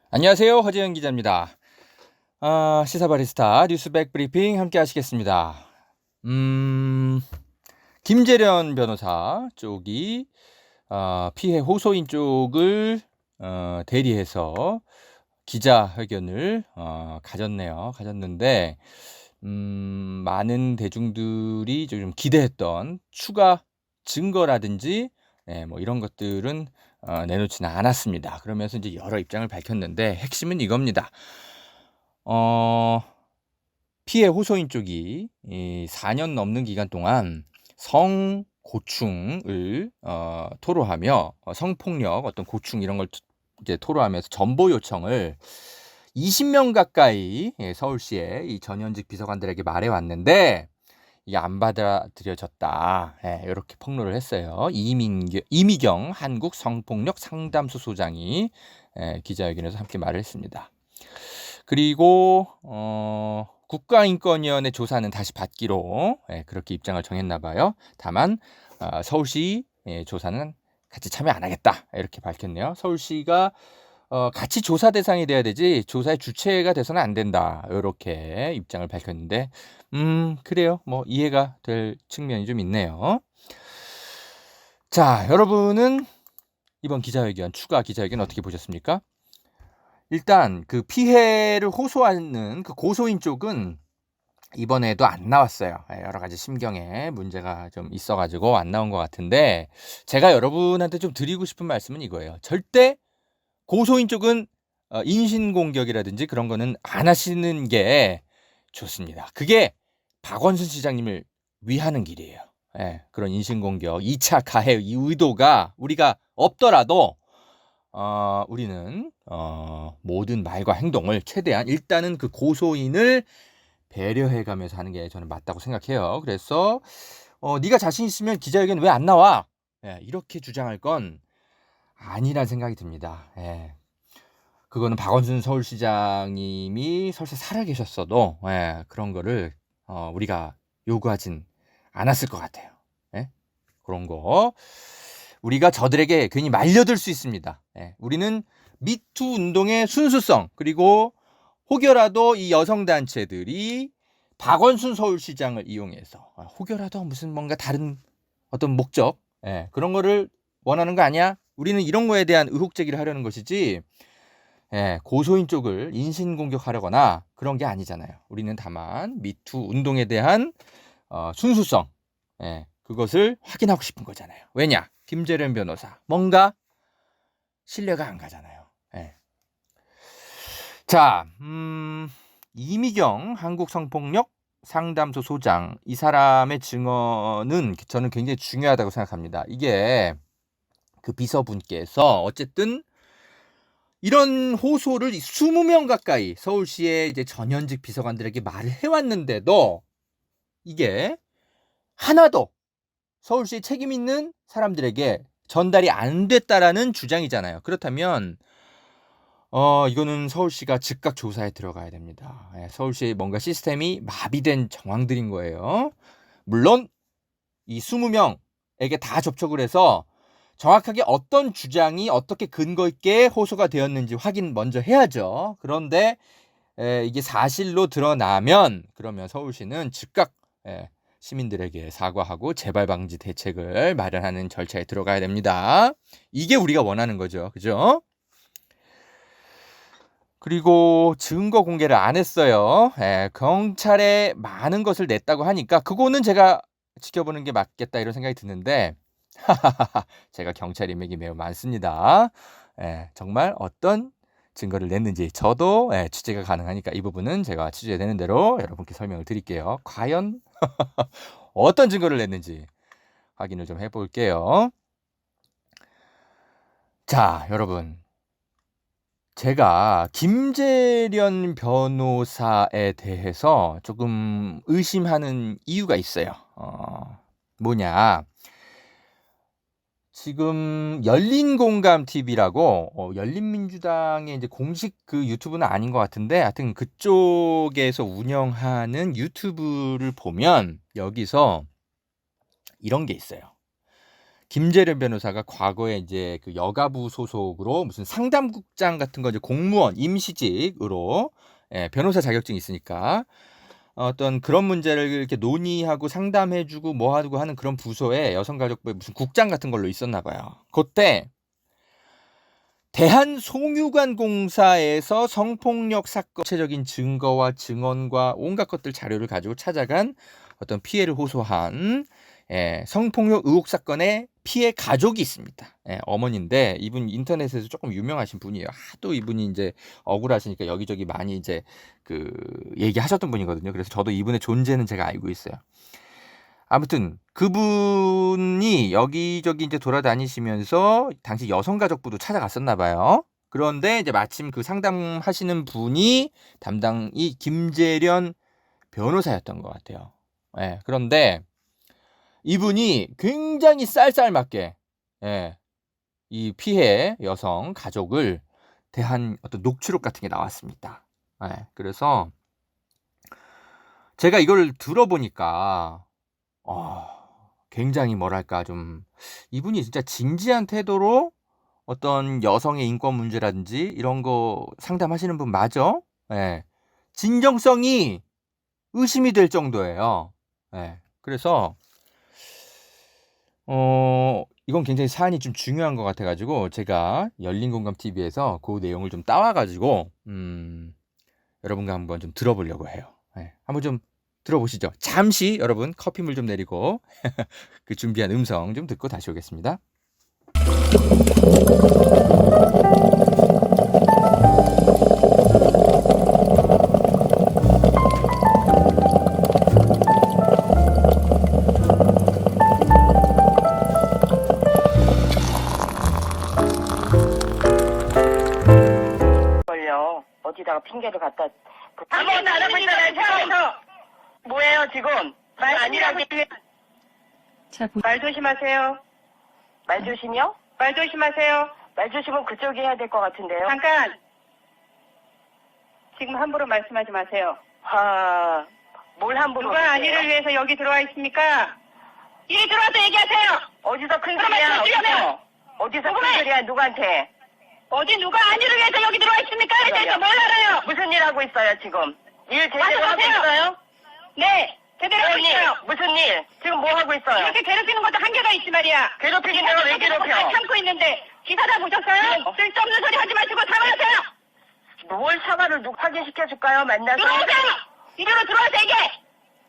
안녕하세요. 허재영 기자입니다. 시사 바리스타 뉴스백 브리핑 함께 하시겠습니다. 김재련 변호사 쪽이 피해 호소인 쪽을 대리해서 기자회견을 가졌는데 많은 대중들이 좀 기대했던 추가 증거라든지 뭐 이런 것들은 내놓지는 않았습니다. 그러면서 이제 여러 입장을 밝혔는데 핵심은 이겁니다. 피해 호소인 쪽이 이 4년 넘는 기간 동안 성고충을 토로하며 성폭력, 어떤 고충 이런 걸 이제 토로하면서 전보 요청을 20명 가까이 서울시의 이 전현직 비서관들에게 말해왔는데 이게 안 받아들여졌다. 이렇게 폭로를 했어요. 이미경 한국 성폭력 상담소 소장이 기자회견에서 함께 말을 했습니다. 그리고 국가인권위원회 조사는 다시 받기로 그렇게 입장을 정했나 봐요. 다만 서울시 조사는 같이 참여 안 하겠다 이렇게 밝혔네요. 서울시가 같이 조사 대상이 돼야 되지 조사의 주체가 돼서는 안 된다 이렇게 입장을 밝혔는데 그래요. 뭐 이해가 될 측면이 좀 있네요. 자, 여러분은 이번 기자회견, 추가 기자회견 어떻게 보셨습니까? 일단 그 피해를 호소하는 그 고소인 쪽은 이번에도 안 나왔어요. 여러 가지 심경에 문제가 좀 있어가지고 안 나온 것 같은데 제가 여러분한테 좀 드리고 싶은 말씀은 이거예요. 절대 고소인 쪽은 인신공격이라든지 그런 거는 안 하시는 게 좋습니다. 그게 박원순 시장님을 위하는 길이에요. 그런 인신공격, 2차 가해 이 의도가 우리가 없더라도 우리는 모든 말과 행동을 최대한 일단은 그 고소인을 배려해가면서 하는 게 저는 맞다고 생각해요. 그래서 네가 자신 있으면 기자회견 왜 안 나와? 이렇게 주장할 건 아니란 생각이 듭니다. 그거는 박원순 서울시장님이 설사 살아계셨어도 그런 거를 우리가 요구하진 않았을 것 같아요. 그런 거 우리가 저들에게 괜히 말려들 수 있습니다. 우리는 미투 운동의 순수성 그리고 혹여라도 이 여성단체들이 박원순 서울시장을 이용해서 혹여라도 무슨 뭔가 다른 어떤 목적 그런 거를 원하는 거 아니야? 우리는 이런 거에 대한 의혹 제기를 하려는 것이지 고소인 쪽을 인신공격하려거나 그런 게 아니잖아요. 우리는 다만 미투 운동에 대한 순수성 그것을 확인하고 싶은 거잖아요. 왜냐? 김재련 변호사 뭔가 신뢰가 안 가잖아요. 자, 이미경 한국 성폭력 상담소 소장 이 사람의 증언은 저는 굉장히 중요하다고 생각합니다. 이게 그 비서분께서 어쨌든 이런 호소를 20명 가까이 서울시의 이제 전현직 비서관들에게 말을 해왔는데도 이게 하나도 서울시 책임 있는 사람들에게 전달이 안 됐다라는 주장이잖아요. 그렇다면 이거는 서울시가 즉각 조사에 들어가야 됩니다. 서울시의 뭔가 시스템이 마비된 정황들인 거예요. 물론 이 20명에게 다 접촉을 해서 정확하게 어떤 주장이 어떻게 근거 있게 호소가 되었는지 확인 먼저 해야죠. 그런데 이게 사실로 드러나면 그러면 서울시는 즉각 시민들에게 사과하고 재발 방지 대책을 마련하는 절차에 들어가야 됩니다. 이게 우리가 원하는 거죠. 그죠? 그리고 증거 공개를 안 했어요. 경찰에 많은 것을 냈다고 하니까 그거는 제가 지켜보는 게 맞겠다 이런 생각이 드는데 제가 경찰 인맥이 매우 많습니다. 정말 어떤 증거를 냈는지 저도 취재가 가능하니까 이 부분은 제가 취재되는 대로 여러분께 설명을 드릴게요. 과연 어떤 증거를 냈는지 확인을 좀 해볼게요. 자, 여러분. 제가 김재련 변호사에 대해서 조금 의심하는 이유가 있어요. 뭐냐. 지금 열린공감TV라고 열린민주당의 이제 공식 그 유튜브는 아닌 것 같은데 하여튼 그쪽에서 운영하는 유튜브를 보면 여기서 이런 게 있어요. 김재련 변호사가 과거에 이제 그 여가부 소속으로 무슨 상담국장 같은 거 이제 공무원 임시직으로 변호사 자격증이 있으니까 어떤 그런 문제를 이렇게 논의하고 상담해주고 뭐 하고 하는 그런 부서에 여성가족부에 무슨 국장 같은 걸로 있었나 봐요. 그때 대한송유관공사에서 성폭력 사건 구체적인 증거와 증언과 온갖 것들 자료를 가지고 찾아간 어떤 피해를 호소한 성폭력 의혹 사건의 피해 가족이 있습니다. 어머니인데 이분 인터넷에서 조금 유명하신 분이에요. 하도 이분이 이제 억울하시니까 여기저기 많이 이제 그 얘기하셨던 분이거든요. 그래서 저도 이분의 존재는 제가 알고 있어요. 아무튼 그분이 여기저기 이제 돌아다니시면서 당시 여성가족부도 찾아갔었나 봐요. 그런데 이제 마침 그 상담하시는 분이 담당이 김재련 변호사였던 것 같아요. 그런데 이분이 굉장히 쌀쌀맞게 이 피해 여성 가족을 대한 어떤 녹취록 같은 게 나왔습니다. 그래서 제가 이걸 들어보니까 굉장히 뭐랄까 좀 이분이 진짜 진지한 태도로 어떤 여성의 인권 문제라든지 이런 거 상담하시는 분 맞아? 진정성이 의심이 될 정도예요. 그래서 이건 굉장히 사안이 좀 중요한 것 같아가지고 제가 열린공감TV에서 그 내용을 좀 따와가지고 여러분과 한번 좀 들어보려고 해요. 한번 좀 들어보시죠. 잠시 여러분 커피물 좀 내리고 그 준비한 음성 좀 듣고 다시 오겠습니다. 어디다가 핑계를 갖다 한번 알아보 있잖아요. 세상에서 뭐예요 지금? 말 아니라고. 말 조심하세요. 말 조심이요? 말 조심하세요. 말 조심은 그쪽이 해야 될 것 같은데요. 잠깐. 지금 함부로 말씀하지 마세요. 뭘 함부로? 누가 안위를 위해서 여기 들어와 있습니까? 이리 들어와서 얘기하세요. 어디서 큰 소리야? 어디서 큰 소리야? 누구한테? 어디 누가 안위를 위해서 여기 들어와 있습니까? 대해서 뭘 알아요? 무슨 일 하고 있어요 지금? 일 제대로 하고 있어요? 네, 제대로 하고 있어요. 무슨 일? 지금 뭐 하고 있어요? 이렇게 괴롭히는 것도 한계가 있지 말이야. 괴롭히긴 내가 왜 괴롭혀? 참고 있는데 기사 다 보셨어요? 쓸데없는 소리 하지 마시고 사과하세요. 뭘 사과를 누구 확인시켜줄까요? 만나서? 들어오세요! 이리로 들어와서 얘기해!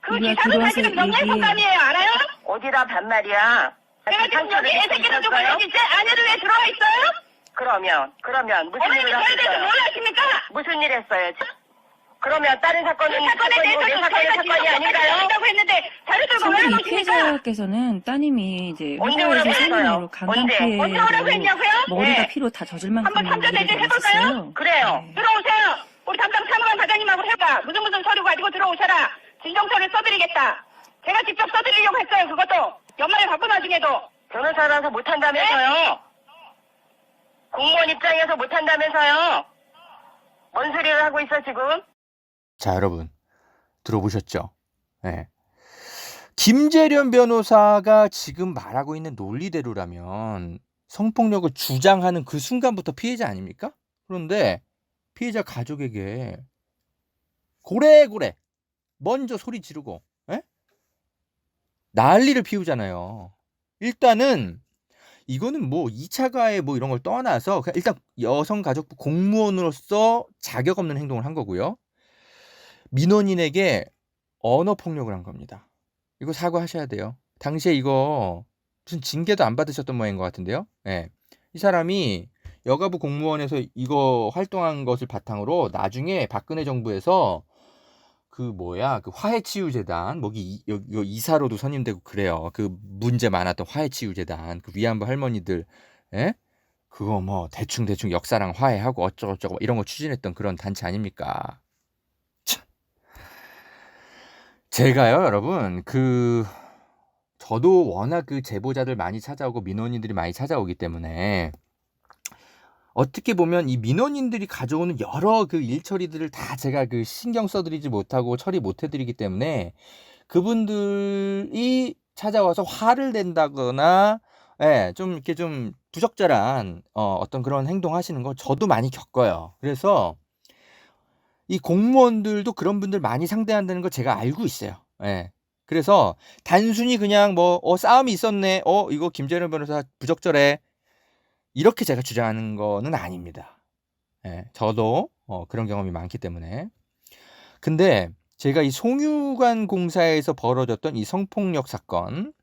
그 기사는 사실은 명예훼손감이에요. 알아요? 어디다 반말이야? 내가 지금 여기 애새끼를 두고 여기 제 아내를 왜 들어와 있어요? 그러면 무슨 일을 하셨어요? 뭘 하십니까? 무슨 일 했어요? 그러면 다른 사건은 사건에 대해서도 사건이 아닌가요? 한다고 했는데 자료들 지금 이 피해자께서는 따님이 이제 회사에서 살인으로 강간 피해로 머리가 피로 다 젖을 만큼 있었어요. 그래요. 네. 들어오세요. 우리 담당 사무관 과장님하고 해봐. 무슨 서류 가지고 들어오셔라. 진정서를 써드리겠다. 제가 직접 써드리려고 했어요. 그것도 연말에 바쁜 와중에도. 변호사라서 못한다면서요? 네? 공무원 입장에서 못한다면서요? 뭔 소리를 하고 있어 지금? 자 여러분 들어보셨죠? 김재련 변호사가 지금 말하고 있는 논리대로라면 성폭력을 주장하는 그 순간부터 피해자 아닙니까? 그런데 피해자 가족에게 고래고래 먼저 소리 지르고 난리를 피우잖아요. 일단은 이거는 뭐 2차 가해 뭐 이런 걸 떠나서 그냥 일단 여성가족부 공무원으로서 자격 없는 행동을 한 거고요. 민원인에게 언어폭력을 한 겁니다. 이거 사과하셔야 돼요. 당시에 이거 무슨 징계도 안 받으셨던 모양인 것 같은데요. 이 사람이 여가부 공무원에서 이거 활동한 것을 바탕으로 나중에 박근혜 정부에서 그 화해치유재단 여기 이사로도 선임되고 그래요. 그 문제 많았던 화해치유재단 그 위안부 할머니들 그거 뭐 대충 역사랑 화해하고 어쩌고저쩌고 이런 거 추진했던 그런 단체 아닙니까? 참. 제가요 여러분 저도 워낙 그 제보자들 많이 찾아오고 민원인들이 많이 찾아오기 때문에 어떻게 보면 이 민원인들이 가져오는 여러 그 일처리들을 다 제가 그 신경 써드리지 못하고 처리 못해드리기 때문에 그분들이 찾아와서 화를 낸다거나 예, 좀 이렇게 좀 부적절한 어떤 그런 행동하시는 거 저도 많이 겪어요. 그래서 이 공무원들도 그런 분들 많이 상대한다는 걸 제가 알고 있어요. 예. 그래서 단순히 그냥 뭐 싸움이 있었네. 이거 김재련 변호사 부적절해. 이렇게 제가 주장하는 거는 아닙니다. 예. 저도 그런 경험이 많기 때문에. 근데 제가 이 송유관 공사에서 벌어졌던 이 성폭력 사건,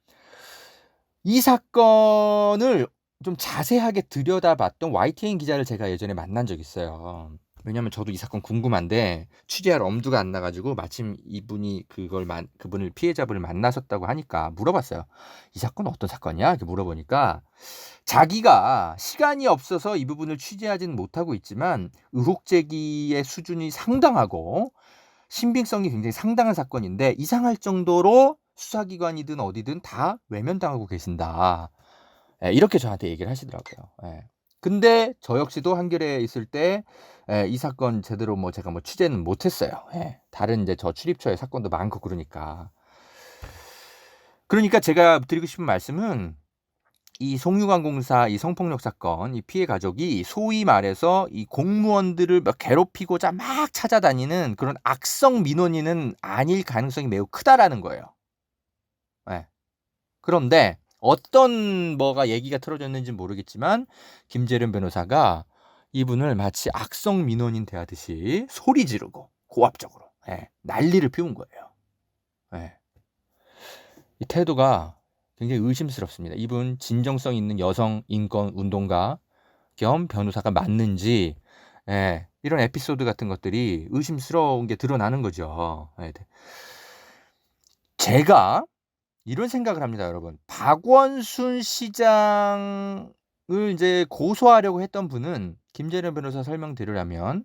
이 사건을 좀 자세하게 들여다봤던 YTN 기자를 제가 예전에 만난 적이 있어요. 왜냐면 저도 이 사건 궁금한데 취재할 엄두가 안 나가지고 마침 이분이 그분을 피해자분을 만나셨다고 하니까 물어봤어요. 이 사건 어떤 사건이야? 이렇게 물어보니까 자기가 시간이 없어서 이 부분을 취재하지는 못하고 있지만 의혹 제기의 수준이 상당하고 신빙성이 굉장히 상당한 사건인데 이상할 정도로 수사기관이든 어디든 다 외면당하고 계신다. 예, 이렇게 저한테 얘기를 하시더라고요. 예. 근데 저 역시도 한겨레에 있을 때 이 사건 제대로 제가 취재는 못했어요. 예. 다른 이제 저 출입처의 사건도 많고 그러니까. 그러니까 제가 드리고 싶은 말씀은 이 송유관 공사 이 성폭력 사건 이 피해 가족이 소위 말해서 이 공무원들을 막 괴롭히고자 막 찾아다니는 그런 악성 민원인은 아닐 가능성이 매우 크다라는 거예요. 예. 그런데 어떤 얘기가 틀어졌는지 모르겠지만 김재련 변호사가 이분을 마치 악성 민원인 대하듯이 소리 지르고 고압적으로 난리를 피운 거예요. 예. 이 태도가 굉장히 의심스럽습니다. 이분 진정성 있는 여성 인권 운동가 겸 변호사가 맞는지 이런 에피소드 같은 것들이 의심스러운 게 드러나는 거죠. 제가 이런 생각을 합니다, 여러분. 박원순 시장을 이제 고소하려고 했던 분은 김재련 변호사 설명드리려면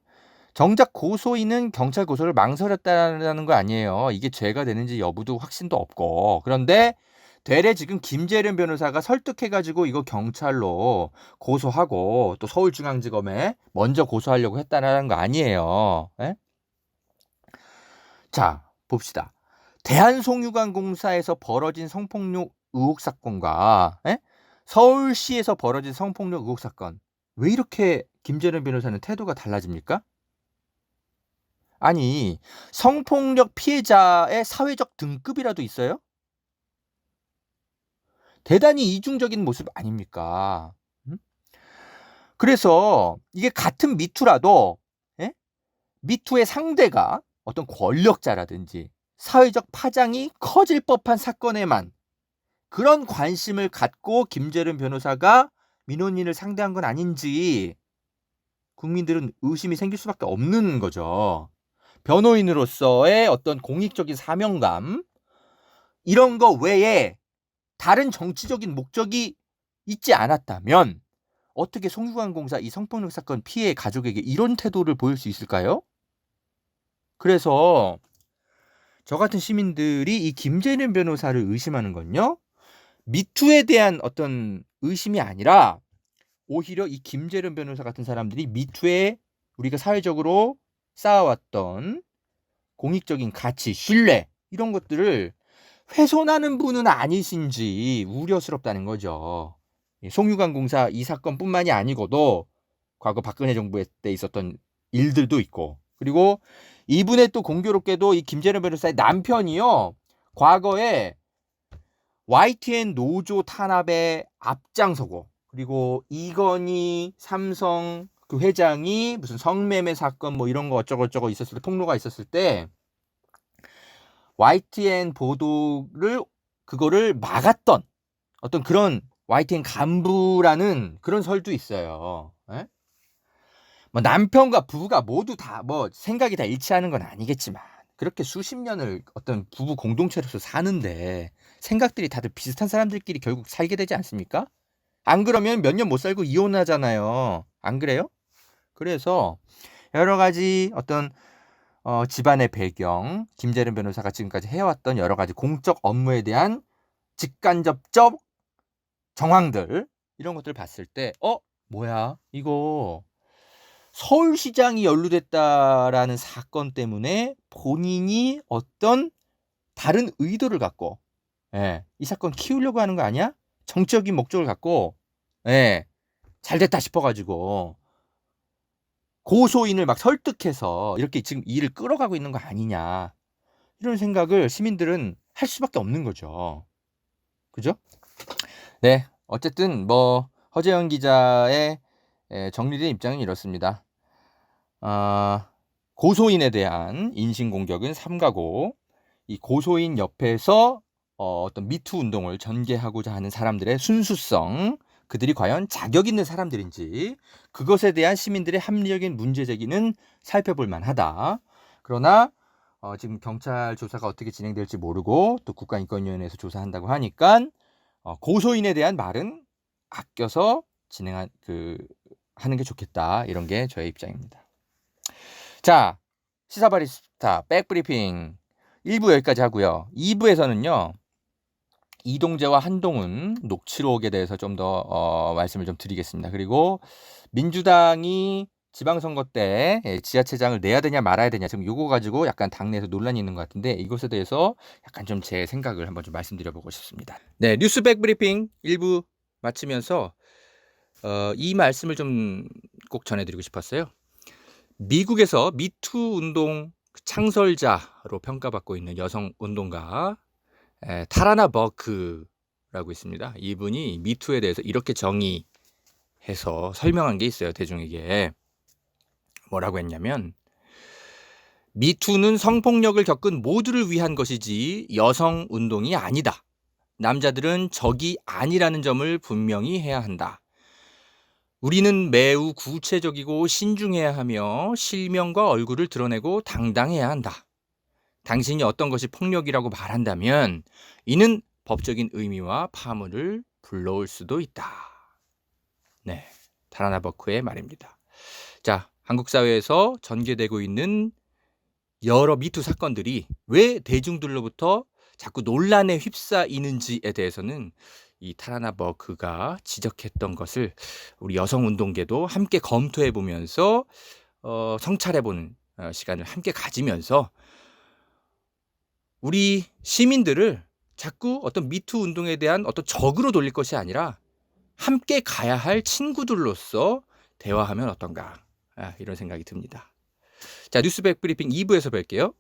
정작 고소인은 경찰 고소를 망설였다는 거 아니에요. 이게 죄가 되는지 여부도 확신도 없고. 그런데 되레 지금 김재련 변호사가 설득해가지고 이거 경찰로 고소하고 또 서울중앙지검에 먼저 고소하려고 했다는 거 아니에요. 예? 자, 봅시다. 대한송유관공사에서 벌어진 성폭력 의혹 사건과 서울시에서 벌어진 성폭력 의혹 사건, 왜 이렇게 김재련 변호사는 태도가 달라집니까? 아니, 성폭력 피해자의 사회적 등급이라도 있어요? 대단히 이중적인 모습 아닙니까? 그래서 이게 같은 미투라도 미투의 상대가 어떤 권력자라든지 사회적 파장이 커질 법한 사건에만 그런 관심을 갖고 김재련 변호사가 민원인을 상대한 건 아닌지 국민들은 의심이 생길 수밖에 없는 거죠. 변호인으로서의 어떤 공익적인 사명감, 이런 거 외에 다른 정치적인 목적이 있지 않았다면 어떻게 송유관공사 이 성폭력 사건 피해 가족에게 이런 태도를 보일 수 있을까요? 그래서 저 같은 시민들이 이 김재련 변호사를 의심하는 건요, 미투에 대한 어떤 의심이 아니라 오히려 이 김재련 변호사 같은 사람들이 미투에 우리가 사회적으로 쌓아왔던 공익적인 가치, 신뢰, 이런 것들을 훼손하는 분은 아니신지 우려스럽다는 거죠. 송유관공사 이 사건뿐만이 아니고도 과거 박근혜 정부 때 있었던 일들도 있고, 그리고 이분의 또 공교롭게도 이 김재련 변호사의 남편이요, 과거에 YTN 노조 탄압에 앞장서고, 그리고 이건희 삼성 그 회장이 무슨 성매매 사건 이런 거 어쩌고저쩌고 있었을 때, 폭로가 있었을 때 YTN 보도를 그거를 막았던 어떤 그런 YTN 간부라는 그런 설도 있어요. 남편과 부부가 모두 다 생각이 다 일치하는 건 아니겠지만 그렇게 수십 년을 어떤 부부 공동체로서 사는데 생각들이 다들 비슷한 사람들끼리 결국 살게 되지 않습니까? 안 그러면 몇 년 못 살고 이혼하잖아요. 안 그래요? 그래서 여러 가지 어떤 집안의 배경, 김재련 변호사가 지금까지 해왔던 여러 가지 공적 업무에 대한 직간접적 정황들, 이런 것들을 봤을 때 뭐야 이거 서울시장이 연루됐다라는 사건 때문에 본인이 어떤 다른 의도를 갖고 이 사건 키우려고 하는 거 아니야? 정치적인 목적을 갖고 예, 잘 됐다 싶어가지고 고소인을 막 설득해서 이렇게 지금 일을 끌어가고 있는 거 아니냐 이런 생각을 시민들은 할 수밖에 없는 거죠. 그죠? 네, 어쨌든 뭐 허재영 기자의 정리된 입장은 이렇습니다. 고소인에 대한 인신공격은 삼가고 이 고소인 옆에서 어떤 미투 운동을 전개하고자 하는 사람들의 순수성, 그들이 과연 자격 있는 사람들인지 그것에 대한 시민들의 합리적인 문제 제기는 살펴볼 만하다. 그러나 지금 경찰 조사가 어떻게 진행될지 모르고 또 국가인권위원회에서 조사한다고 하니까 고소인에 대한 말은 아껴서 하는 게 좋겠다. 이런 게 저의 입장입니다. 자, 시사바리스타 백브리핑 1부 여기까지 하고요. 2부에서는요. 이동재와 한동훈 녹취록에 대해서 좀 더 말씀을 좀 드리겠습니다. 그리고 민주당이 지방선거 때 지자체장을 내야 되냐 말아야 되냐 지금 이거 가지고 약간 당내에서 논란이 있는 것 같은데 이것에 대해서 약간 좀 제 생각을 한번 좀 말씀드려보고 싶습니다. 네, 뉴스 백브리핑 1부 마치면서 이 말씀을 좀 꼭 전해드리고 싶었어요. 미국에서 미투 운동 창설자로 평가받고 있는 여성 운동가 타라나 버크라고 있습니다. 이분이 미투에 대해서 이렇게 정의해서 설명한 게 있어요. 대중에게 뭐라고 했냐면 미투는 성폭력을 겪은 모두를 위한 것이지 여성 운동이 아니다. 남자들은 적이 아니라는 점을 분명히 해야 한다. 우리는 매우 구체적이고 신중해야 하며 실명과 얼굴을 드러내고 당당해야 한다. 당신이 어떤 것이 폭력이라고 말한다면 이는 법적인 의미와 파문을 불러올 수도 있다. 네, 타라나 버크의 말입니다. 자, 한국 사회에서 전개되고 있는 여러 미투 사건들이 왜 대중들로부터 자꾸 논란에 휩싸이는지에 대해서는 이 타라나 버크가 지적했던 것을 우리 여성운동계도 함께 검토해보면서 성찰해보는 시간을 함께 가지면서 우리 시민들을 자꾸 어떤 미투 운동에 대한 어떤 적으로 돌릴 것이 아니라 함께 가야 할 친구들로서 대화하면 어떤가 이런 생각이 듭니다. 자, 뉴스 백브리핑 2부에서 뵐게요.